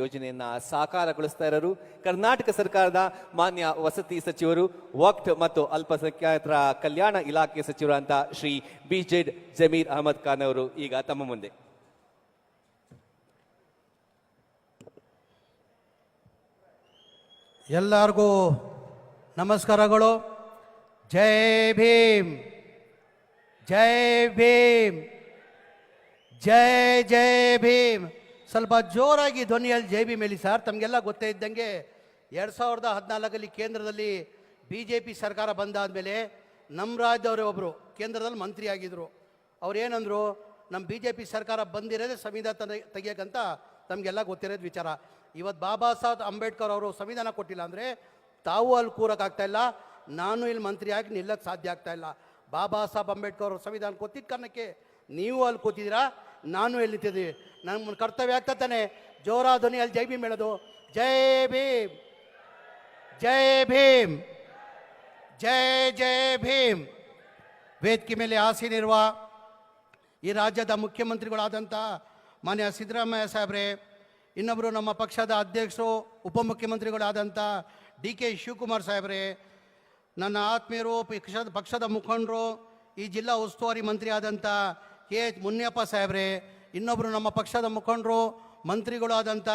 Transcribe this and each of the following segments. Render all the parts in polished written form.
ಯೋಜನೆಯನ್ನ ಸಾಕಾರಗೊಳಿಸ್ತಾ ಇರೋರು ಕರ್ನಾಟಕ ಸರ್ಕಾರದ ಮಾನ್ಯ ವಸತಿ ಸಚಿವರು ವಕ್ಫ್ ಮತ್ತು ಅಲ್ಪಸಂಖ್ಯಾತರ ಕಲ್ಯಾಣ ಇಲಾಖೆ ಸಚಿವರಾದಂತ ಶ್ರೀ ಬಿಜೆಡ್ ಜಮೀರ್ ಅಹಮದ್ ಖಾನ್ ಅವರು ಈಗ ತಮ್ಮ ಮುಂದೆ. ಎಲ್ಲರಿಗೂ ನಮಸ್ಕಾರಗಳು. ಜೈ ಭೀಮ್, ಜೈ ಭೀಮ್, ಜೈ ಜೈ ಭೀಮ್. ಸ್ವಲ್ಪ ಜೋರಾಗಿ ಧ್ವನಿಯಲ್ಲಿ ಜೈ ಭೀಮ್ ಹೇಳಿ ಸರ್. ತಮಗೆಲ್ಲ ಗೊತ್ತೇ ಇದ್ದಂಗೆ 2014 ಕೇಂದ್ರದಲ್ಲಿ BJP ಸರ್ಕಾರ ಬಂದಾದಮೇಲೆ ನಮ್ಮ ರಾಜ್ಯದವರೇ ಒಬ್ಬರು ಕೇಂದ್ರದಲ್ಲಿ ಮಂತ್ರಿ ಆಗಿದ್ದರು. ಅವ್ರೇನಂದರು, ನಮ್ಮ BJP ಸರ್ಕಾರ ಬಂದಿರೋದೇ ಸಂವಿಧಾನ ತೆಗಿಯೋಕ್ಕಂತ. ತಮಗೆಲ್ಲ ಗೊತ್ತಿರೋದು ವಿಚಾರ. ಇವತ್ತು ಬಾಬಾ ಸಾಹೇಬ್ ಅಂಬೇಡ್ಕರ್ ಅವರು ಸಂವಿಧಾನ ಕೊಟ್ಟಿಲ್ಲ ಅಂದರೆ ತಾವು ಅಲ್ಲಿ ಕೂರೋಕ್ಕಾಗ್ತಾಯಿಲ್ಲ, ನಾನು ಇಲ್ಲಿ ಮಂತ್ರಿ ಆಗಿ ನಿಲ್ಲಕ್ಕೆ ಸಾಧ್ಯ ಆಗ್ತಾಯಿಲ್ಲ. ಬಾಬಾ ಸಾಹೇಬ್ ಅಂಬೇಡ್ಕರ್ ಅವರು ಸಂವಿಧಾನ ಕೊಟ್ಟಿದ್ದ ಕಾರಣಕ್ಕೆ ನೀವು ಅಲ್ಲಿ ಕೂತಿದ್ದೀರಾ, ನಾನು ಎಲ್ಲಿ ನಿಂತಿದ್ದೀವಿ. ನಮ್ಮ ಕರ್ತವ್ಯ ಆಗ್ತಾನೆ ಜೋರ ಧ್ವನಿಯಲ್ಲಿ ಜೈ ಭೀಮ್ ಹೇಳೋದು. ಜೈ ಭೀಮ್, ಜೈ ಭೀಮ್, ಜೈ ಜೈ ಭೀಮ್. ವೇದಿಕೆ ಮೇಲೆ ಆಸೀನಿರುವ ಈ ರಾಜ್ಯದ ಮುಖ್ಯಮಂತ್ರಿಗಳಾದಂಥ ಮಾನ್ಯ ಸಿದ್ದರಾಮಯ್ಯ ಸಾಹೇಬ್ರೆ, ಇನ್ನೊಬ್ಬರು ನಮ್ಮ ಪಕ್ಷದ ಅಧ್ಯಕ್ಷರು ಉಪಮುಖ್ಯಮಂತ್ರಿಗಳಾದಂಥ DK ಶಿವಕುಮಾರ್ ಸಾಹೇಬ್ರೆ, ನನ್ನ ಆತ್ಮೀಯರು ಪಕ್ಷದ ಮುಖಂಡರು, ಈ ಜಿಲ್ಲಾ ಉಸ್ತುವಾರಿ ಮಂತ್ರಿ ಆದಂಥ KH ಮುನಿಯಪ್ಪ ಸಾಹೇಬ್ರೆ, ಇನ್ನೊಬ್ಬರು ನಮ್ಮ ಪಕ್ಷದ ಮುಖಂಡರು ಮಂತ್ರಿಗಳು ಆದಂಥ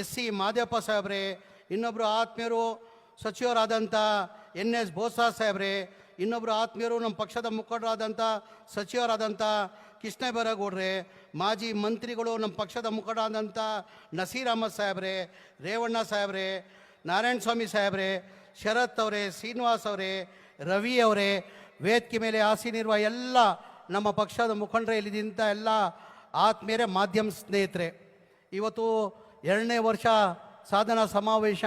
SC ಮಾದೇವಪ್ಪ ಸಾಹೇಬ್ರೆ, ಇನ್ನೊಬ್ಬರು ಆತ್ಮೀಯರು ಸಚಿವರಾದಂಥ NS ಬೋಸಾ ಸಾಹೇಬ್ರೆ, ಇನ್ನೊಬ್ಬರು ಆತ್ಮೀಯರು ನಮ್ಮ ಪಕ್ಷದ ಮುಖಂಡರಾದಂಥ ಸಚಿವರಾದಂಥ ಕೃಷ್ಣ ಬೈರೇಗೌಡ್ರೆ, ಮಾಜಿ ಮಂತ್ರಿಗಳು ನಮ್ಮ ಪಕ್ಷದ ಮುಖಂಡರಾದಂಥ ನಸೀರ್ ಅಹಮದ್ ಸಾಹೇಬ್ರೆ, ರೇವಣ್ಣ ಸಾಹೇಬ್ರೆ, ನಾರಾಯಣ ಸ್ವಾಮಿ ಸಾಹೇಬ್ರೆ, ಶರತ್ ಅವರೇ, ಶ್ರೀನಿವಾಸ್ ಅವರೇ, ರವಿ ಅವರೇ, ವೇದಿಕೆ ಮೇಲೆ ಆಸೀನಿರುವ ಎಲ್ಲ ನಮ್ಮ ಪಕ್ಷದ ಮುಖಂಡರೇ, ಇಲ್ಲಿದ್ದಂಥ ಎಲ್ಲ ಆತ್ಮೀಯರೇ, ಮಾಧ್ಯಮ ಸ್ನೇಹಿತರೆ, ಇವತ್ತು 2ನೇ ವರ್ಷ ಸಾಧನಾ ಸಮಾವೇಶ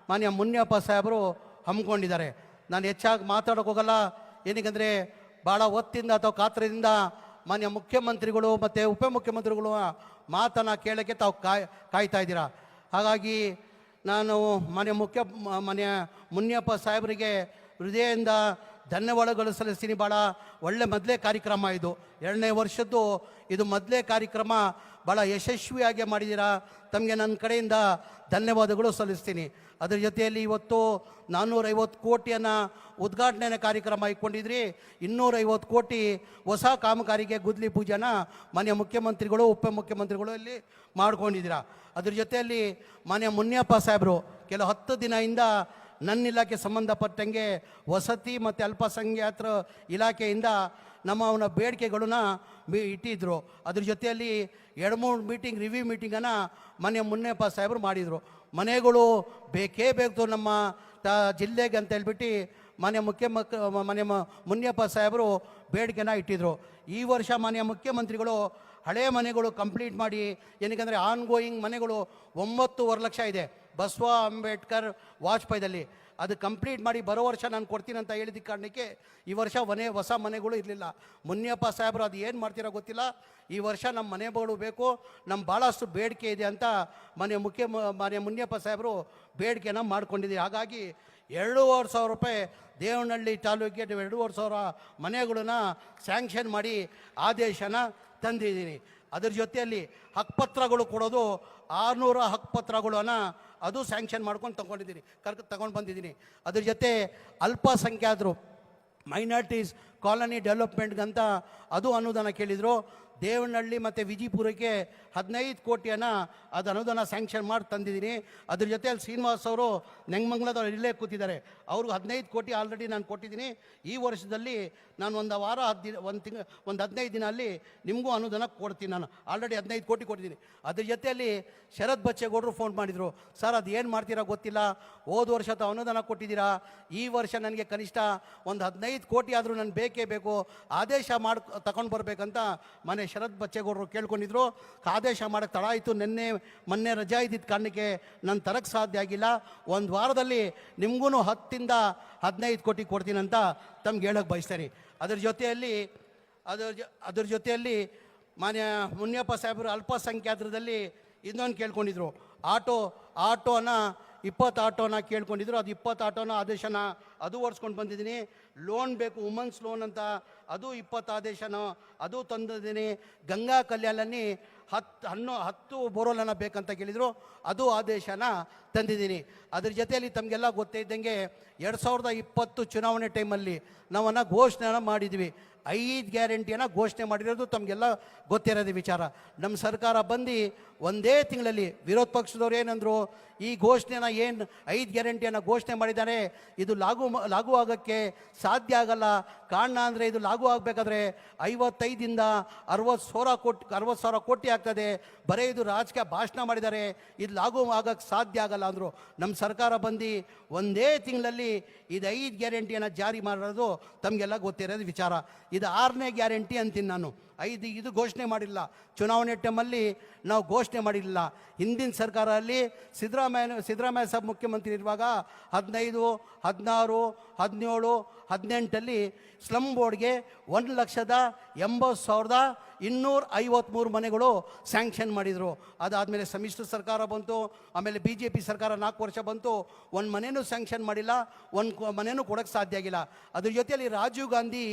ಮಾನ್ಯ ಮುನಿಯಪ್ಪ ಸಾಹೇಬರು ಹಮ್ಮಿಕೊಂಡಿದ್ದಾರೆ. ನಾನು ಹೆಚ್ಚಾಗಿ ಮಾತಾಡೋಕೆ ಹೋಗಲ್ಲ, ಏನಕ್ಕೆ ಭಾಳ ಹೊತ್ತಿಂದ ಅಥವಾ ಕಾತ್ರದಿಂದ ಮಾನ್ಯ ಮುಖ್ಯಮಂತ್ರಿಗಳು ಮತ್ತು ಉಪಮುಖ್ಯಮಂತ್ರಿಗಳು ಮಾತನ್ನು ಕೇಳೋಕ್ಕೆ ತಾವು ಕಾಯ್ತಾ ಇದ್ದೀರಾ. ಹಾಗಾಗಿ ನಾನು ಮಾನ್ಯ ಮುನಿಯಪ್ಪ ಸಾಹೇಬರಿಗೆ ಹೃದಯದಿಂದ ಧನ್ಯವಾದಗಳು ಸಲ್ಲಿಸ್ತೀನಿ. ಭಾಳ ಒಳ್ಳೆ ಮೊದಲೇ ಕಾರ್ಯಕ್ರಮ ಇದು, 2ನೇ ವರ್ಷದ್ದು ಇದು ಮೊದಲೇ ಕಾರ್ಯಕ್ರಮ. ಭಾಳ ಯಶಸ್ವಿಯಾಗಿ ಮಾಡಿದ್ದೀರಾ. ತಮಗೆ ನನ್ನ ಕಡೆಯಿಂದ ಧನ್ಯವಾದಗಳು ಸಲ್ಲಿಸ್ತೀನಿ. ಅದರ ಜೊತೆಯಲ್ಲಿ ಇವತ್ತು 450 ಕೋಟಿಯನ್ನು ಉದ್ಘಾಟನೆ ಕಾರ್ಯಕ್ರಮ ಇಟ್ಕೊಂಡಿದ್ರಿ. 250 ಕೋಟಿ ಹೊಸ ಕಾಮಗಾರಿಗೆ ಗುದ್ಲಿ ಪೂಜೆನ ಮಾನ್ಯ ಮುಖ್ಯಮಂತ್ರಿಗಳು ಉಪಮುಖ್ಯಮಂತ್ರಿಗಳು ಇಲ್ಲಿ ಮಾಡ್ಕೊಂಡಿದ್ದೀರಾ. ಅದ್ರ ಜೊತೆಯಲ್ಲಿ ಮಾನ್ಯ ಮುನಿಯಪ್ಪ ಸಾಹೇಬರು ಕೆಲವು 10 ದಿನದಿಂದ ನನ್ನ ಇಲಾಖೆ ಸಂಬಂಧಪಟ್ಟಂಗೆ ವಸತಿ ಮತ್ತು ಅಲ್ಪಸಂಖ್ಯಾತರ ಇಲಾಖೆಯಿಂದ ಅವನ ಬೇಡಿಕೆಗಳನ್ನ ಇಟ್ಟಿದ್ದರು. ಅದ್ರ ಜೊತೆಯಲ್ಲಿ 2-3 ಮೀಟಿಂಗ್ ರಿವ್ಯೂ ಮೀಟಿಂಗನ್ನು ಮಾನ್ಯ ಮುನಿಯಪ್ಪ ಸಾಹೇಬರು ಮಾಡಿದರು. ಮನೆಗಳು ಬೇಕೇ ಬೇಕು ನಮ್ಮ ಜಿಲ್ಲೆಗೆ ಅಂತ ಹೇಳ್ಬಿಟ್ಟು ಮಾನ್ಯ ಮುನಿಯಪ್ಪ ಸಾಹೇಬರು ಬೇಡಿಕೆನ ಇಟ್ಟಿದ್ದರು. ಈ ವರ್ಷ ಮಾನ್ಯ ಮುಖ್ಯಮಂತ್ರಿಗಳು ಹಳೆ ಮನೆಗಳು ಕಂಪ್ಲೀಟ್ ಮಾಡಿ, ಏನಕ್ಕೆ ಆನ್ಗೋಯಿಂಗ್ ಮನೆಗಳು 9.5 ಲಕ್ಷ ಇದೆ ಬಸವ ಅಂಬೇಡ್ಕರ್ ವಾಜಪೇಯಿದಲ್ಲಿ, ಅದು ಕಂಪ್ಲೀಟ್ ಮಾಡಿ ಬರೋ ವರ್ಷ ನಾನು ಕೊಡ್ತೀನಿ ಅಂತ ಹೇಳಿದ ಕಾರಣಕ್ಕೆ ಈ ವರ್ಷ ಹೊಸ ಮನೆಗಳು ಇರಲಿಲ್ಲ. ಮುನಿಯಪ್ಪ ಸಾಹೇಬರು ಅದು ಏನು ಮಾಡ್ತೀರೋ ಗೊತ್ತಿಲ್ಲ, ಈ ವರ್ಷ ನಮ್ಮ ಮನೆಗಳು ಬೇಕು, ನಮ್ಮ ಭಾಳಷ್ಟು ಬೇಡಿಕೆ ಇದೆ ಅಂತ ಮಾನ್ಯ ಮುನಿಯಪ್ಪ ಸಾಹೇಬರು ಬೇಡಿಕೆನ ಮಾಡ್ಕೊಂಡಿದ್ದೀವಿ. ಹಾಗಾಗಿ 2,500 ರೂಪಾಯಿ ದೇವನಹಳ್ಳಿ ತಾಲೂಕಿಗೆ 2,500 ಮನೆಗಳನ್ನ ಸ್ಯಾಂಕ್ಷನ್ ಮಾಡಿ ಆದೇಶನ ತಂದಿದ್ದೀನಿ. ಅದ್ರ ಜೊತೆಯಲ್ಲಿ ಹಕ್ಕುಪತ್ರಗಳು ಕೊಡೋದು 600 ಹಕ್ಕುಪತ್ರಗಳನ್ನು ಅದು ಸ್ಯಾಂಕ್ಷನ್ ಮಾಡ್ಕೊಂಡು ತಗೊಂಡು ಬಂದಿದ್ದೀನಿ. ಅದ್ರ ಜೊತೆ ಅಲ್ಪಸಂಖ್ಯಾತರು ಮೈನಾರಿಟೀಸ್ ಕಾಲನಿ ಡೆವಲಪ್ಮೆಂಟ್ಗಂತ ಅದು ಅನುದಾನ ಕೇಳಿದರು. ದೇವನಹಳ್ಳಿ ಮತ್ತು ವಿಜಯಪುರಕ್ಕೆ 15 ಕೋಟಿಯನ್ನು ಅದು ಅನುದಾನ ಸ್ಯಾಂಕ್ಷನ್ ಮಾಡಿ ತಂದಿದ್ದೀನಿ. ಅದ್ರ ಜೊತೆಯಲ್ಲಿ ಶ್ರೀನಿವಾಸ್ ಅವರು ನೆಂಗಮಂಗ್ಲದವ್ರು ಇಲ್ಲೇ ಕೂತಿದ್ದಾರೆ, ಅವ್ರಿಗೆ 15 ಕೋಟಿ ಆಲ್ರೆಡಿ ನಾನು ಕೊಟ್ಟಿದ್ದೀನಿ. ಈ ವರ್ಷದಲ್ಲಿ ನಾನು ಒಂದು 15 ದಿನ ಅಲ್ಲಿ ನಿಮಗೂ ಅನುದಾನ ಕೊಡ್ತೀನಿ. ನಾನು ಆಲ್ರೆಡಿ 15 ಕೋಟಿ ಕೊಟ್ಟಿದ್ದೀನಿ. ಅದ್ರ ಜೊತೆಯಲ್ಲಿ ಶರತ್ ಬಚ್ಚೇಗೌಡರು ಫೋನ್ ಮಾಡಿದರು, ಸರ್ ಅದು ಏನು ಮಾಡ್ತೀರಾ ಗೊತ್ತಿಲ್ಲ, ಹೋದ ವರ್ಷ ಅನುದಾನ ಕೊಟ್ಟಿದ್ದೀರಾ, ಈ ವರ್ಷ ನನಗೆ ಕನಿಷ್ಠ ಒಂದು 15 ಕೋಟಿ ಆದರೂ ನನಗೆ ಬೇಕೇ ಬೇಕು, ಆದೇಶ ತಗೊಂಡು ಬರಬೇಕಂತ ಮನೆ ಶರತ್ ಬಚ್ಚೇಗೌಡರು ಕೇಳ್ಕೊಂಡಿದ್ರು. ಆದೇಶ ಮಾಡೋಕ್ಕೆ ತಡ ಆಯಿತು, ಮೊನ್ನೆ ರಜಾ ಇದ್ದಿದ್ದ ಕಾರಣಕ್ಕೆ ನಾನು ತರಕ್ಕೆ ಸಾಧ್ಯ ಆಗಿಲ್ಲ. ಒಂದು ವಾರದಲ್ಲಿ ನಿಮಗೂ 10 ಇಂದ 15 ಕೋಟಿ ಕೊಡ್ತೀನಿ ಅಂತ ತಮ್ಗೆ ಹೇಳೋಕ್ಕೆ ಬಯಸ್ತೇನೆ. ಅದ್ರ ಜೊತೆಯಲ್ಲಿ ಮಾನ್ಯ ಮುನಿಯಪ್ಪ ಸಾಹೇಬರು ಅಲ್ಪಸಂಖ್ಯಾತರದಲ್ಲಿ ಇನ್ನೊಂದು ಕೇಳ್ಕೊಂಡಿದ್ರು, ಆಟೋನ 20 ಆಟೋನ ಕೇಳ್ಕೊಂಡಿದ್ರು. ಅದು 20 ಆಟೋನ ಆದೇಶನ ಅದು ಓಡಿಸ್ಕೊಂಡು ಬಂದಿದ್ದೀನಿ. ಲೋನ್ ಬೇಕು, ವುಮನ್ಸ್ ಲೋನ್ ಅಂತ, ಅದು 20 ಆದೇಶನ ಅದು ತಂದಿದ್ದೀನಿ. ಗಂಗಾ ಕಲ್ಯಾಣಲ್ಲಿ 10 ಬೋರ್ವೆಲ್ ಬೇಕಂತ ಕೇಳಿದರು. ಅದು ಆದೇಶನ ತಂದಿದ್ದೀನಿ. ಅದ್ರ ಜೊತೆಯಲ್ಲಿ ತಮಗೆಲ್ಲ ಗೊತ್ತೇ ಇದ್ದಂಗೆ 2020 ಚುನಾವಣೆ ಟೈಮಲ್ಲಿ ನಾವನ್ನ ಘೋಷಣೆನ ಮಾಡಿದ್ವಿ. 5 ಗ್ಯಾರಂಟಿಯನ್ನು ಘೋಷಣೆ ಮಾಡಿರೋದು ತಮಗೆಲ್ಲ ಗೊತ್ತಿರೋದು ವಿಚಾರ. ನಮ್ಮ ಸರ್ಕಾರ ಬಂದು ಒಂದೇ ತಿಂಗಳಲ್ಲಿ ವಿರೋಧ ಪಕ್ಷದವ್ರು ಏನಂದರು, ಈ ಘೋಷಣೆನ ಏನು 5 ಗ್ಯಾರಂಟಿಯನ್ನು ಘೋಷಣೆ ಮಾಡಿದ್ದಾರೆ ಇದು ಲಾಗು ಆಗೋಕ್ಕೆ ಸಾಧ್ಯ ಆಗಲ್ಲ. ಕಾರಣ ಅಂದರೆ ಇದು ಲಾಗು ಆಗಬೇಕಾದ್ರೆ 55ರಿಂದ 60,000 ಕೋಟಿ ಆಗ್ತದೆ. ಬರೀ ಇದು ರಾಜಕೀಯ ಭಾಷಣ ಮಾಡಿದ್ದಾರೆ, ಇದು ಲಾಗು ಆಗೋಕ್ಕೆ ಸಾಧ್ಯ ಆಗಲ್ಲ ಅಂದರು. ನಮ್ಮ ಸರ್ಕಾರ ಬಂದು ಒಂದೇ ತಿಂಗಳಲ್ಲಿ ಇದು 5 ಗ್ಯಾರಂಟಿಯನ್ನು ಜಾರಿ ಮಾಡಿರೋದು ತಮಗೆಲ್ಲ ಗೊತ್ತಿರೋದು ವಿಚಾರ. ಇದು 6ನೇ ಗ್ಯಾರಂಟಿ ಅಂತೀನಿ ನಾನು. ಇದು ಘೋಷಣೆ ಮಾಡಿಲ್ಲ. ಚುನಾವಣೆ ಟೈಮಲ್ಲಿ ನಾವು ಘೋಷಣೆ ಮಾಡಿರಲಿಲ್ಲ. ಹಿಂದಿನ ಸರ್ಕಾರದಲ್ಲಿ ಸಿದ್ದರಾಮಯ್ಯ ಸಾಹೇಬ್ ಮುಖ್ಯಮಂತ್ರಿ ಇರುವಾಗ 15, 16, 17, 18 ಸ್ಲಮ್ ಬೋರ್ಡ್ಗೆ 1,80,253 ಮನೆಗಳು ಸ್ಯಾಂಕ್ಷನ್ ಮಾಡಿದರು. ಅದಾದಮೇಲೆ ಸಮ್ಮಿಶ್ರ ಸರ್ಕಾರ ಬಂತು. ಆಮೇಲೆ BJP ಸರ್ಕಾರ 4 ವರ್ಷ ಬಂತು. ಒಂದು ಮನೆಯೂ ಸ್ಯಾಂಕ್ಷನ್ ಮಾಡಿಲ್ಲ, ಒಂದು ಮನೆಯೂ ಕೊಡೋಕ್ಕೆ ಸಾಧ್ಯ ಆಗಿಲ್ಲ. ಅದ್ರ ಜೊತೆಯಲ್ಲಿ ರಾಜೀವ್ ಗಾಂಧಿ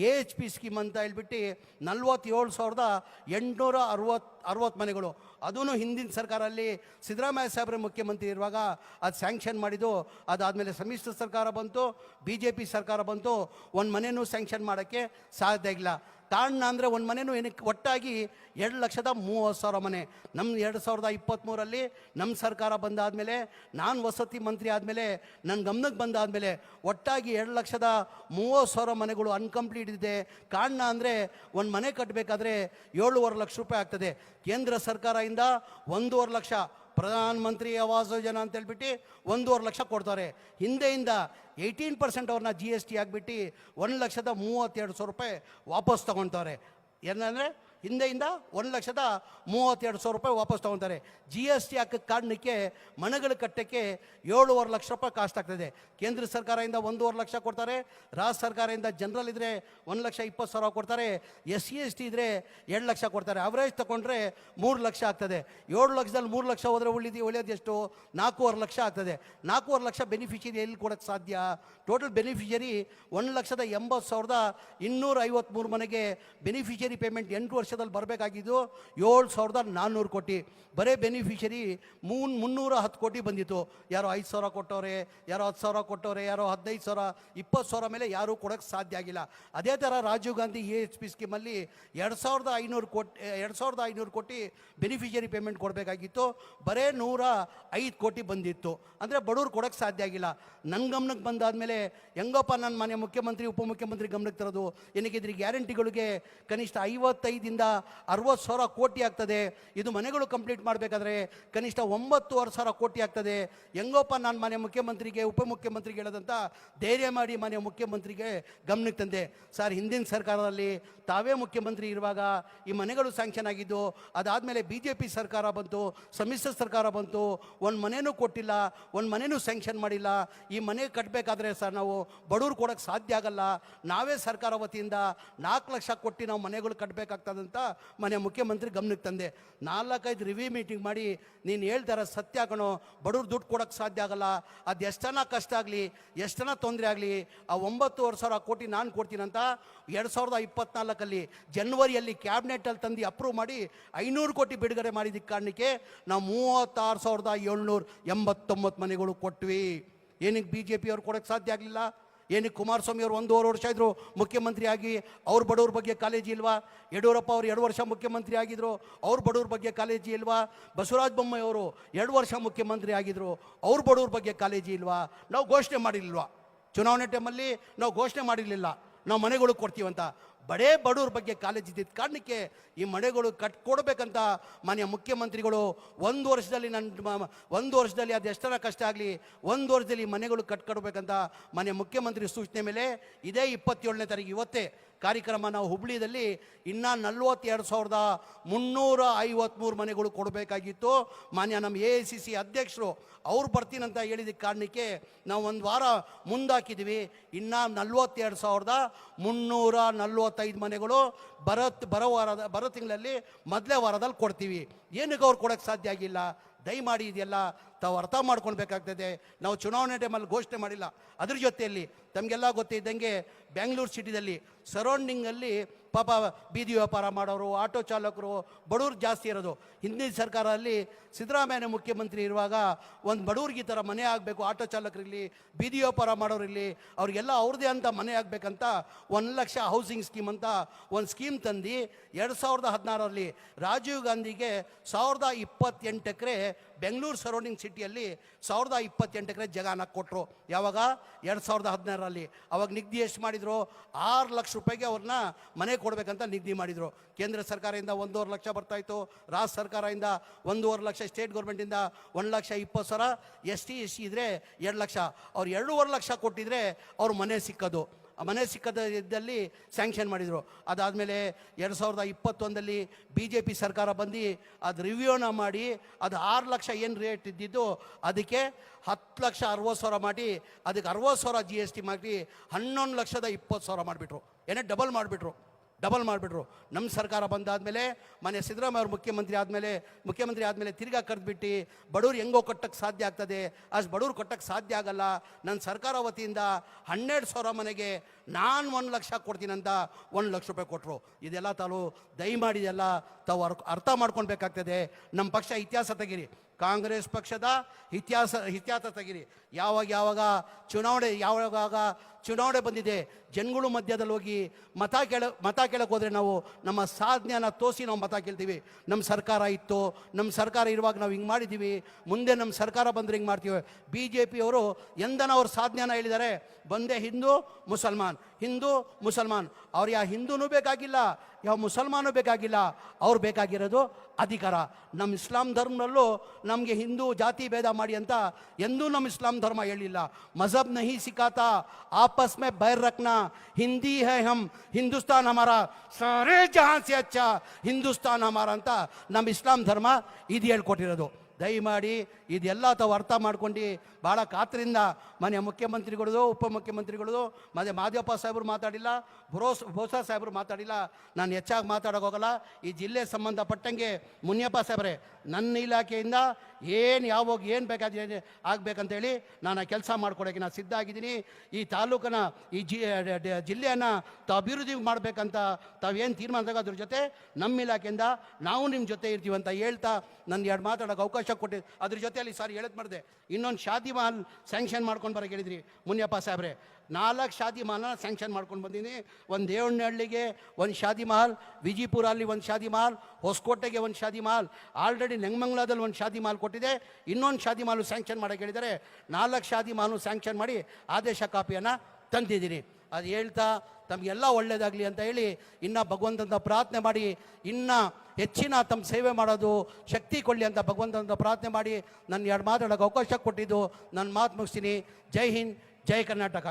AHP ಸ್ಕೀಮ್ ಅಂತ ಹೇಳ್ಬಿಟ್ಟು 47,860 ಮನೆಗಳು, ಅದೂ ಹಿಂದಿನ ಸರ್ಕಾರದಲ್ಲಿ ಸಿದ್ದರಾಮಯ್ಯ ಸಾಹೇಬ್ರ ಮುಖ್ಯಮಂತ್ರಿ ಇರುವಾಗ ಅದು ಸ್ಯಾಂಕ್ಷನ್ ಮಾಡಿದ್ದು. ಅದಾದಮೇಲೆ ಸಮ್ಮಿಶ್ರ ಸರ್ಕಾರ ಬಂತು, BJP ಸರ್ಕಾರ ಬಂತು, ಒಂದು ಮನೆಯೂ ಸ್ಯಾಂಕ್ಷನ್ ಮಾಡೋಕ್ಕೆ ಸಾಧ್ಯ ಇಲ್ಲ. ಕಾರಣ ಅಂದರೆ ಒಂದು ಮನೆಯೂ ಏನಕ್ಕೆ ಒಟ್ಟಾಗಿ 2,30,000 ಮನೆ. ನಮ್ಮ 2023ರಲ್ಲಿ ನಮ್ಮ ಸರ್ಕಾರ ಬಂದಾದಮೇಲೆ, ನಾನು ವಸತಿ ಮಂತ್ರಿ ಆದಮೇಲೆ, ನನ್ನ ಗಮನಕ್ಕೆ ಬಂದಾದಮೇಲೆ ಒಟ್ಟಾಗಿ 2,30,000 ಮನೆಗಳು ಅನ್ಕಂಪ್ಲೀಟ್ ಇದೆ. ಕಾರಣ ಅಂದರೆ ಒಂದು ಮನೆ ಕಟ್ಟಬೇಕಾದ್ರೆ 7.5 ಲಕ್ಷ ರೂಪಾಯಿ ಆಗ್ತದೆ. ಕೇಂದ್ರ ಸರ್ಕಾರದಿಂದ 1.5 ಲಕ್ಷ ಪ್ರಧಾನ ಮಂತ್ರಿ ಆವಾಸ್ ಯೋಜನಾ ಅಂತ ಹೇಳ್ಬಿಟ್ಟು 1.5 ಲಕ್ಷ ಕೊಡ್ತಾರೆ. ಹಿಂದೆಯಿಂದ 18% ಅವ್ರನ್ನ GST ಆಗಿಬಿಟ್ಟು 1,32,000 ರೂಪಾಯಿ ವಾಪಸ್ ತೊಗೊಳ್ತಾರೆ. ಏನಂದರೆ ಹಿಂದೆಯಿಂದ 1,32,000 ರೂಪಾಯಿ ವಾಪಸ್ ತೊಗೊತಾರೆ. GST ಹಾಕೋ ಕಾರಣಕ್ಕೆ ಮನೆಗಳು ಕಟ್ಟಕ್ಕೆ 7.5 ಲಕ್ಷ ರೂಪಾಯಿ ಕಾಸ್ಟ್ ಆಗ್ತದೆ. ಕೇಂದ್ರ ಸರ್ಕಾರದಿಂದ 1.5 ಲಕ್ಷ ಕೊಡ್ತಾರೆ. ರಾಜ್ಯ ಸರ್ಕಾರದಿಂದ ಜನರಲ್ ಇದ್ದರೆ 1,20,000 ಕೊಡ್ತಾರೆ. SC ST ಇದ್ದರೆ 2 ಲಕ್ಷ ಕೊಡ್ತಾರೆ. ಅವರೇಜ್ ತಗೊಂಡ್ರೆ 3 ಲಕ್ಷ ಆಗ್ತದೆ. 7 ಲಕ್ಷದಲ್ಲಿ 3 ಲಕ್ಷ ಹೋದರೆ ಉಳಿಯೋದು ಎಷ್ಟು? 4.5 ಲಕ್ಷ ಆಗ್ತದೆ. 4.5 ಲಕ್ಷ ಬೆನಿಫಿಷರಿ ಎಲ್ಲಿ ಕೊಡೋಕ್ಕೆ ಸಾಧ್ಯ? ಟೋಟಲ್ ಬೆನಿಫಿಷರಿ 1,80,253 ಮನೆಗೆ ಬೆನಿಫಿಷರಿ ಪೇಮೆಂಟ್ 8 ವರ್ಷದಲ್ಲಿ ಬರಬೇಕಾಗಿದ್ದು 7,400 ಕೋಟಿ. ಬರೇ ಬೆನಿಫಿಷರಿ 310 ಕೋಟಿ ಬಂದಿತ್ತು. ಯಾರೋ 5,000 ಕೊಟ್ಟವ್ರೆ, ಯಾರೋ 10,000 ಕೊಟ್ಟವ್ರೆ, ಯಾರೋ 15,000, 20,000 ಮೇಲೆ ಯಾರೂ ಕೊಡೋಕ್ಕೆ ಸಾಧ್ಯ ಆಗಿಲ್ಲ. ಅದೇ ಥರ ರಾಜೀವ್ ಗಾಂಧಿ AHP ಸ್ಕೀಮಲ್ಲಿ 2,500 ಕೋಟಿ ಬೆನಿಫಿಷರಿ ಪೇಮೆಂಟ್ ಕೊಡಬೇಕಾಗಿತ್ತು. ಬರೇ 105 ಕೋಟಿ ಬಂದಿತ್ತು. ಅಂದರೆ ಬಡವ್ರು ಕೊಡೋಕ್ಕೆ ಸಾಧ್ಯ ಆಗಿಲ್ಲ. ನನ್ನ ಗಮನಕ್ಕೆ ಬಂದಾದಮೇಲೆ ಹೆಂಗಪ್ಪ ನನ್ನ ಮನೆ ಮುಖ್ಯಮಂತ್ರಿ ಉಪಮುಖ್ಯಮಂತ್ರಿ ಗಮನಕ್ಕೆ ತರೋದು? ಏನಕ್ಕಿದ್ರಿ ಗ್ಯಾರಂಟಿಗಳಿಗೆ ಕನಿಷ್ಠ 55ರಿಂದ 60,000 ಕೋಟಿ ಆಗ್ತದೆ. ಇದು ಮನೆಗಳು ಕಂಪ್ಲೀಟ್ ಮಾಡಬೇಕಾದ್ರೆ ಕನಿಷ್ಠ 9,500 ಕೋಟಿ ಆಗ್ತದೆ. ಹೆಂಗಪ್ಪ ನಾನು ಮನೆ ಮುಖ್ಯಮಂತ್ರಿಗೆ ಉಪಮುಖ್ಯಮಂತ್ರಿಗೆ ಹೇಳೋದಂತ ಧೈರ್ಯ ಮಾಡಿ ಮನೆ ಮುಖ್ಯಮಂತ್ರಿಗೆ ಗಮನಕ್ಕೆ ತಂದೆ. ಸರ್, ಹಿಂದಿನ ಸರ್ಕಾರದಲ್ಲಿ ತಾವೇ ಮುಖ್ಯಮಂತ್ರಿ ಇರುವಾಗ ಈ ಮನೆಗಳು ಸ್ಯಾಂಕ್ಷನ್ ಆಗಿದ್ದು. ಅದಾದಮೇಲೆ BJP ಸರ್ಕಾರ ಬಂತು, ಸಮ್ಮಿಶ್ರ ಸರ್ಕಾರ ಬಂತು, ಒಂದು ಮನೆಯೂ ಕೊಟ್ಟಿಲ್ಲ, ಒಂದು ಮನೆಯೂ ಸ್ಯಾಂಕ್ಷನ್ ಮಾಡಿಲ್ಲ. ಈ ಮನೆ ಕಟ್ಟಬೇಕಾದ್ರೆ ಸರ್ ನಾವು ಬಡವ್ರು ಕೊಡೋಕ್ಕೆ ಸಾಧ್ಯ ಆಗಲ್ಲ. ನಾವೇ ಸರ್ಕಾರ ವತಿಯಿಂದ 4 ಲಕ್ಷ ಕೊಟ್ಟು ನಾವು ಮನೆಗಳು ಕಟ್ಟಬೇಕಾಗ್ತದಂತ ಮನೆ ಮುಖ್ಯಮಂತ್ರಿ ಗಮನಕ್ಕೆ ತಂದೆ. 4-5 ರಿವ್ಯೂ ಮೀಟಿಂಗ್ ಮಾಡಿ ನೀನು ಹೇಳ್ತಾರ ಸತ್ಯ ಕಣೋ, ಬಡವ್ರು ದುಡ್ಡು ಕೊಡೋಕ್ಕೆ ಸಾಧ್ಯ ಆಗಲ್ಲ. ಅದು ಎಷ್ಟನ ಕಷ್ಟ ಆಗಲಿ, ಎಷ್ಟನ ತೊಂದರೆ ಆಗಲಿ, ಆ 9,500 ಕೋಟಿ ನಾನು ಕೊಡ್ತೀನಂತ 2024 ಜನವರಿಯಲ್ಲಿ ಕ್ಯಾಬಿನೆಟಲ್ಲಿ ತಂದು ಅಪ್ರೂವ್ ಮಾಡಿ 500 ಕೋಟಿ ಬಿಡುಗಡೆ ಮಾಡಿದ್ದಕ್ಕೆ ಕಾರಣಕ್ಕೆ ನಾವು 36,789 ಮನೆಗಳು ಕೊಟ್ವಿ. ಏನಕ್ಕೆ BJP ಅವ್ರು ಕೊಡೋಕ್ಕೆ ಸಾಧ್ಯ ಆಗಲಿಲ್ಲ? ಏನಕ್ಕೆ ಕುಮಾರಸ್ವಾಮಿ ಅವರು 1.5 ವರ್ಷ ಇದ್ದರು ಮುಖ್ಯಮಂತ್ರಿ ಆಗಿ, ಅವ್ರ ಬಡವ್ರ ಬಗ್ಗೆ ಕಾಳಜಿ ಇಲ್ವಾ? ಯಡಿಯೂರಪ್ಪ ಅವರು 2 ವರ್ಷ ಮುಖ್ಯಮಂತ್ರಿ ಆಗಿದ್ರು, ಅವ್ರ ಬಡವ್ರ ಬಗ್ಗೆ ಕಾಳಜಿ ಇಲ್ವಾ? ಬಸವರಾಜ ಬೊಮ್ಮಾಯಿ ಅವರು 2 ವರ್ಷ ಮುಖ್ಯಮಂತ್ರಿ ಆಗಿದ್ರು, ಅವ್ರ ಬಡವ್ರ ಬಗ್ಗೆ ಕಾಳಜಿ ಇಲ್ವಾ? ನಾವು ಘೋಷಣೆ ಮಾಡಿರಲಿಲ್ವಾ? ಚುನಾವಣೆ ಟೈಮಲ್ಲಿ ನಾವು ಘೋಷಣೆ ಮಾಡಿರಲಿಲ್ಲ ನಾವು ಮನೆಗಳು ಕೊಡ್ತೀವಂತ. ಬಡವ್ರ ಬಗ್ಗೆ ಕಾಳಜಿ ಇದ್ದಿದ್ದ ಕಾರಣಕ್ಕೆ ಈ ಮನೆಗಳು ಕಟ್ಕೊಡ್ಬೇಕಂತ ಮಾನ್ಯ ಮುಖ್ಯಮಂತ್ರಿಗಳು 1 ವರ್ಷದಲ್ಲಿ ಅದು ಎಷ್ಟರ ಕಷ್ಟ ಆಗಲಿ 1 ವರ್ಷದಲ್ಲಿ ಮನೆಗಳು ಕಟ್ಕೊಡ್ಬೇಕಂತ ಮಾನ್ಯ ಮುಖ್ಯಮಂತ್ರಿ ಸೂಚನೆ ಮೇಲೆ ಇದೇ 27ನೇ ತಾರೀಕು ಇವತ್ತೇ ಕಾರ್ಯಕ್ರಮ ನಾವು ಹುಬ್ಳಿಯಲ್ಲಿ ಇನ್ನೂ 42,353 ಮನೆಗಳು ಕೊಡಬೇಕಾಗಿತ್ತು. ಮಾನ್ಯ ನಮ್ಮ AICC ಅಧ್ಯಕ್ಷರು ಅವ್ರು ಬರ್ತೀನಂತ ಹೇಳಿದ ಕಾರಣಕ್ಕೆ ನಾವು 1 ವಾರ ಮುಂದಾಕಿದ್ವಿ. ಇನ್ನೂ 42,345 ಮನೆಗಳು ಬರೋ ತಿಂಗಳಲ್ಲಿ ಮೊದಲೇ ವಾರದಲ್ಲಿ ಕೊಡ್ತೀವಿ. ಏನಕ್ಕೆ ಅವ್ರು ಕೊಡೋಕ್ಕೆ ಸಾಧ್ಯ ಆಗಿಲ್ಲ? ದಯಮಾಡಿ ಇದೆಲ್ಲ ತಾವು ಅರ್ಥ ಮಾಡ್ಕೊಳ್ಬೇಕಾಗ್ತದೆ. ನಾವು ಚುನಾವಣೆ ಟೈಮಲ್ಲಿ ಘೋಷಣೆ ಮಾಡಿಲ್ಲ. ಅದ್ರ ಜೊತೆಯಲ್ಲಿ ತಮಗೆಲ್ಲ ಗೊತ್ತಿದ್ದಂಗೆ ಬೆಂಗಳೂರು ಸಿಟಿದಲ್ಲಿ ಸರೌಂಡಿಂಗಲ್ಲಿ ಪಾಪ ಬೀದಿ ವ್ಯಾಪಾರ ಮಾಡೋರು, ಆಟೋ ಚಾಲಕರು, ಬಡವ್ರು ಜಾಸ್ತಿ ಇರೋದು. ಹಿಂದಿನ ಸರ್ಕಾರದಲ್ಲಿ ಸಿದ್ದರಾಮಯ್ಯ ಮುಖ್ಯಮಂತ್ರಿ ಇರುವಾಗ ಒಂದು ಬಡವ್ರಿಗೆ ಈ ಥರ ಮನೆ ಆಗಬೇಕು, ಆಟೋ ಚಾಲಕರಿರಲಿ, ಬೀದಿ ವ್ಯಾಪಾರ ಮಾಡೋರಿರಲಿ, ಅವ್ರಿಗೆಲ್ಲ ಅವ್ರದ್ದೇ ಅಂತ ಮನೆ ಆಗಬೇಕಂತ 1 ಲಕ್ಷ ಹೌಸಿಂಗ್ ಸ್ಕೀಮ್ ಅಂತ ಒಂದು ಸ್ಕೀಮ್ ತಂದು 2016ರಲ್ಲಿ ರಾಜೀವ್ ಗಾಂಧಿಗೆ 1028 ಎಕರೆ ಬೆಂಗಳೂರು ಸರೌಂಡಿಂಗ್ ಸಿಟಿಯಲ್ಲಿ 1028 ಎಕರೆ ಜಾಗನ ಕೊಟ್ಟರು. ಯಾವಾಗ? 2016ರಲ್ಲಿ. ಅವಾಗ ನಿಗದಿ ಎಷ್ಟು ಮಾಡಿದರು? 6 ಲಕ್ಷ ರೂಪಾಯಿಗೆ ಅವ್ರನ್ನ ಮನೆ ಕೊಡಬೇಕಂತ ನಿಗದಿ ಮಾಡಿದರು. ಕೇಂದ್ರ ಸರ್ಕಾರದಿಂದ 1.5 ಲಕ್ಷ ಬರ್ತಾಯಿತ್ತು, ರಾಜ್ಯ ಸರ್ಕಾರದಿಂದ 1.5 ಲಕ್ಷ, ಸ್ಟೇಟ್ ಗೌರ್ಮೆಂಟಿಂದ 1,20,000, ST ಇದ್ದರೆ 2 ಲಕ್ಷ. ಅವ್ರು 2.5 ಲಕ್ಷ ಕೊಟ್ಟಿದ್ರೆ ಅವ್ರ ಮನೆ ಸಿಕ್ಕೋದು. ಆ ಮನೆ ಸಿಕ್ಕದಲ್ಲಿ ಸ್ಯಾಂಕ್ಷನ್ ಮಾಡಿದರು. ಅದಾದಮೇಲೆ 2021ರಲ್ಲಿ BJP ಸರ್ಕಾರ ಬಂದು ಅದು ರಿವ್ಯೂನ ಮಾಡಿ ಅದು 6 ಲಕ್ಷ ಏನು ರೇಟ್ ಇದ್ದಿದ್ದು ಅದಕ್ಕೆ 10,60,000 ಮಾಡಿ ಅದಕ್ಕೆ 60,000 GST ಮಾಡಿ 11,20,000 ಮಾಡಿಬಿಟ್ರು. ಏನೇ ಡಬಲ್ ಮಾಡಿಬಿಟ್ರು. ನಮ್ಮ ಸರ್ಕಾರ ಬಂದಾದಮೇಲೆ ಮನೆ ಸಿದ್ದರಾಮಯ್ಯ ಅವರು ಮುಖ್ಯಮಂತ್ರಿ ಆದಮೇಲೆ ತಿರ್ಗಾ ಕರೆದ್ಬಿಟ್ಟು ಬಡವ್ರು ಹೆಂಗೋ ಕಟ್ಟಕ್ಕೆ ಸಾಧ್ಯ ಆಗ್ತದೆ, ಅಷ್ಟು ಬಡವ್ರು ಕಟ್ಟಕ್ಕೆ ಸಾಧ್ಯ ಆಗಲ್ಲ, ನನ್ನ ಸರ್ಕಾರ ವತಿಯಿಂದ 12,000 ಮನೆಗೆ ನಾನು 1 ಲಕ್ಷ ಕೊಡ್ತೀನಂತ 1 ಲಕ್ಷ ರೂಪಾಯಿ ಕೊಟ್ಟರು. ಇದೆಲ್ಲ ದಯಮಾಡಿದೆಲ್ಲ ತಾವು ಅರ್ಥ ಮಾಡ್ಕೊಳ್ಬೇಕಾಗ್ತದೆ. ನಮ್ಮ ಪಕ್ಷ ಇತಿಹಾಸ ತೆಗೀರಿ, ಕಾಂಗ್ರೆಸ್ ಪಕ್ಷದ ಇತಿಹಾಸ ತೆಗೀರಿ. ಯಾವಾಗ ಚುನಾವಣೆ ಬಂದಿದೆ, ಜನಗಳು ಮಧ್ಯದಲ್ಲಿ ಹೋಗಿ ಮತ ಕೇಳಕ್ಕೆ ಹೋದರೆ ನಾವು ನಮ್ಮ ಸಾಧನೆಯನ್ನು ತೋರಿಸಿ ನಾವು ಮತ ಕೇಳ್ತೀವಿ. ನಮ್ಮ ಸರ್ಕಾರ ಇತ್ತು, ನಮ್ಮ ಸರ್ಕಾರ ಇರುವಾಗ ನಾವು ಹಿಂಗೆ ಮಾಡಿದ್ದೀವಿ, ಮುಂದೆ ನಮ್ಮ ಸರ್ಕಾರ ಬಂದರೆ ಹಿಂಗೆ ಮಾಡ್ತೀವಿ. BJP ಅವರು ಎಂದನ ಅವ್ರ ಸಾಧನೆಯನ್ನು ಹೇಳಿದ್ದಾರೆ, ಬಂದೇ ಹಿಂದೂ ಮುಸಲ್ಮಾನ್. ಅವ್ರು ಯಾವ ಹಿಂದೂನೂ ಬೇಕಾಗಿಲ್ಲ, ಯಾವ ಮುಸಲ್ಮಾನೂ ಬೇಕಾಗಿಲ್ಲ, ಅವ್ರು ಬೇಕಾಗಿರೋದು ಅಧಿಕಾರ. ನಮ್ಮ ಇಸ್ಲಾಂ ಧರ್ಮದಲ್ಲೂ ನಮಗೆ ಹಿಂದೂ ಜಾತಿ ಭೇದ ಮಾಡಿ ಅಂತ ಎಂದೂ ನಮ್ಮ ಇಸ್ಲಾಂ ಧರ್ಮ ಹೇಳಿಲ್ಲ. ಮಜಹಬ್ ನಹಿ ಸಿಖಾತಾ आपस में बैर रखना, हिंदी है हम, हिंदुस्तान हमारा, सारे जहां से अच्छा हिंदुस्तान हमारा ಅಂತ ನಮ್ಮ ಇಸ್ಲಾಂ ಧರ್ಮ ಇದು ಹೇಳ್ಕೊಟ್ಟಿರೋದು. ದಯಮಾಡಿ ಇದೆಲ್ಲ ತಾವು ಅರ್ಥ ಮಾಡ್ಕೊಂಡು ಭಾಳ ಕಾತರಿಂದ ಮನೆಯ ಮುಖ್ಯಮಂತ್ರಿಗಳದು, ಉಪಮುಖ್ಯಮಂತ್ರಿಗಳದು, ಮತ್ತು ಮಾದೇವಪ್ಪ ಸಾಹೇಬರು ಮಾತಾಡಿಲ್ಲ, ಬೋಸಾ ಸಾಹೇಬರು ಮಾತಾಡಿಲ್ಲ, ನಾನು ಹೆಚ್ಚಾಗಿ ಮಾತಾಡೋಕ್ಕೋಗಲ್ಲ. ಈ ಜಿಲ್ಲೆ ಸಂಬಂಧಪಟ್ಟಂಗೆ ಮುನಿಯಪ್ಪ ಸಾಹೇಬ್ರೆ, ನನ್ನ ಇಲಾಖೆಯಿಂದ ಏನು ಬೇಕಾದ್ರೆ ಆಗಬೇಕಂತೇಳಿ ನಾನು ಕೆಲಸ ಮಾಡ್ಕೊಡೋಕ್ಕೆ ನಾನು ಸಿದ್ಧ ಆಗಿದ್ದೀನಿ. ಈ ತಾಲೂಕನ್ನ, ಈ ಜಿಲ್ಲೆಯನ್ನು ತಾವು ಅಭಿವೃದ್ಧಿ ಮಾಡಬೇಕಂತ ತಾವೇನು ತೀರ್ಮಾನದಾಗ ಅದ್ರ ಜೊತೆ ನಮ್ಮ ಇಲಾಖೆಯಿಂದ ನಾವು ನಿಮ್ಮ ಜೊತೆ ಇರ್ತೀವಿ ಅಂತ ಹೇಳ್ತಾ ನನ್ನ 2 ಮಾತಾಡೋಕೆ ಅವಕಾಶ ಕೊಟ್ಟು ಅದ್ರ ಜೊತೆಯಲ್ಲಿ ಹೇಳೋದು ಮಾಡಿದೆ. ಇನ್ನೊಂದು ಶಾದಿ ಮಹಲ್ ಸ್ಯಾಂಕ್ಷನ್ ಮಾಡ್ಕೊಂಡು ಬರೋಕೆ ಹೇಳಿದ್ರಿ ಮುನಿಯಪ್ಪ ಸಾಹೇಬ್ರೆ. 4 ಶಾದಿ ಮಹಲ್ನ ಸ್ಯಾಂಕ್ಷನ್ ಮಾಡ್ಕೊಂಡು ಬಂದೀನಿ. ಒಂದು ದೇವನಹಳ್ಳಿಗೆ 1 ಶಾದಿ ಮಹಲ್, ವಿಜಿಪುರಲ್ಲಿ 1 ಶಾದಿ ಮಹಲ್, ಹೊಸಕೋಟೆಗೆ 1 ಶಾದಿ ಮಹಲ್, ಆಲ್ರೆಡಿ ನೆಂಗಮಂಗ್ಲದಲ್ಲಿ 1 ಶಾದಿ ಮಹಲ್ ಕೊಟ್ಟಿದೆ. ಇನ್ನೊಂದು ಶಾದಿ ಮಹಲ್ ಸ್ಯಾಂಕ್ಷನ್ ಮಾಡೋಕೆ ಹೇಳಿದ್ದಾರೆ. 4 ಶಾದಿ ಮಹಲ್ ಸ್ಯಾಂಕ್ಷನ್ ಮಾಡಿ ಆದೇಶ ಕಾಪಿಯನ್ನು ತಂದಿದ್ದೀನಿ. ಅದು ಹೇಳ್ತಾ ತಮಗೆಲ್ಲ ಒಳ್ಳೆಯದಾಗಲಿ ಅಂತ ಹೇಳಿ ಇನ್ನು ಭಗವಂತನ ಪ್ರಾರ್ಥನೆ ಮಾಡಿ, ಇನ್ನು ಹೆಚ್ಚಿನ ತಮ್ಮ ಸೇವೆ ಮಾಡೋದು ಶಕ್ತಿ ಕೊಡಲಿ ಅಂತ ಭಗವಂತನ ಪ್ರಾರ್ಥನೆ ಮಾಡಿ ನನ್ನ 2 ಮಾತಾಡೋಕೆ ಅವಕಾಶ ಕೊಟ್ಟಿದ್ದು ನನ್ನ ಮಾತು ಮುಗಿಸ್ತೀನಿ. ಜೈ ಹಿಂದ್, ಜೈ ಕರ್ನಾಟಕ.